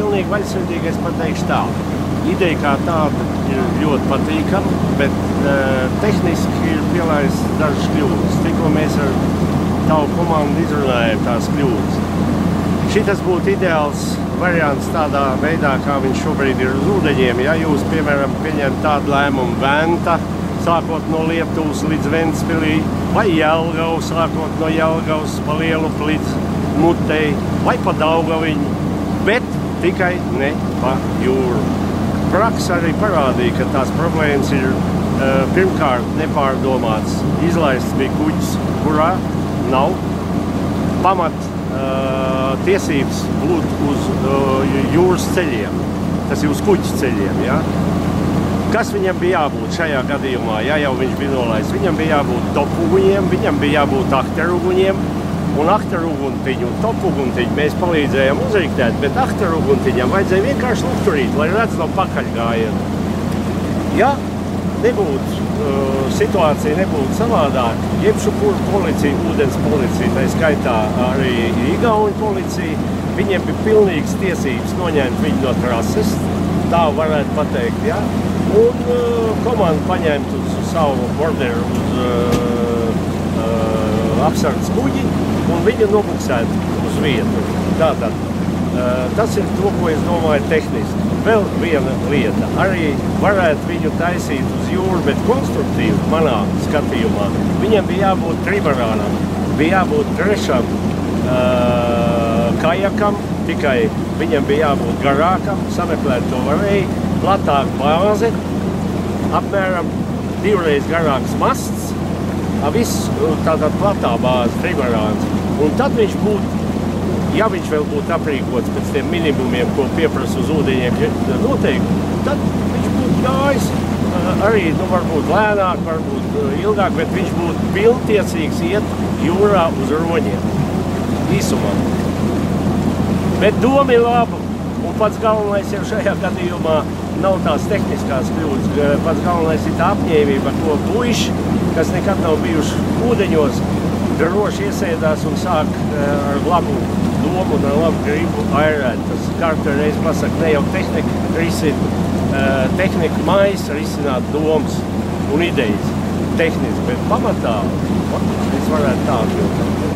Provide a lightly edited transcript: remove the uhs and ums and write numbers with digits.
pilnīgi vaļsirdīgi, es pateikšu tā. Ideja kā tāda ir ļoti patīkama, bet tehniski ir pielaists dažas kļūdas. Tikko mēs ar tavu komandu izrunājam tās kļūdas. Šitas būtu ideāls variants tādā veidā, kā viņš šobrīd ir uz ūdeņiem. Ja jūs, piemēram, pieņemt tādu lēmumu Venta, sākot no Lietuvas līdz Ventspilī, vai Jelgavu, sākot no Jelgavas pa Lielupi līdz Mutei, vai pa Daugaviņu, bet tikai ne pa jūru. Praksa arī parādīja, ka tās problēmas ir pirmkārt nepārdomāts. Izlaists bija kuģis, kurā nav pamat tiesības būt uz jūras ceļiem. Tas ir uz kuģis ceļiem, ja? Kas viņam bija jābūt šajā gadījumā, ja jau viņš bija nolaists? Viņam bija jābūt topuguņiem, viņam bija jābūt akteruguņiem, un akteruguntiņu un topuguntiņu mēs palīdzējām uzriktēt, bet akteruguntiņam vajadzēja vienkārši lukturīt, lai redz no pakaļgājienu. Ja nebūtu situācija nebūtu savādāk, jebšupuru policija, ūdens policija, tā skaitā arī Igauņu policija, viņiem bija pilnīgas tiesības noņemt viņu no trases, tā varētu pateikt, ja? Un komanda paņemt uz savu borderu uz apsardzes kuģi un viņu nobuksēt uz vietu. Tātad, tas ir to, ko es domāju tehniski. Vēl viena lieta. Arī varētu viņu taisīt uz jūru, bet konstruktīvi, manā skatījumā, viņam bija jābūt trimarānam, bija jābūt trešam kajakam, tikai viņam bija jābūt garākam, sameklēt to varēja, platāk bāze, apmēram 2 reiz garāks masts, viss tātad platā bāze, trimarāns. Un tad viņš būtu, ja viņš vēl būtu aprīkots pēc tiem minimumiem, ko pieprasa uz ūdeņiem noteikti, tad viņš būtu gājis arī, varbūt lēnāk, varbūt ilgāk, bet viņš būtu pilntiesīgs iet jūrā uz roņiem. Īsumā. Bet doma ir laba, un pats galvenais jau šajā gadījumā nav tās tehniskās kļūdas. Pats galvenais ir tā apņēmība, ko puiši, kas nekad nav bijuši ūdeņos, droši iesēdās un sāk ar labu domu un ar labu gribu airēt. Tas kārtē reiz pasaka, ne jau tehnika maisa risināt domas un idejas tehniski, bet pamatā es varētu tā kļūt.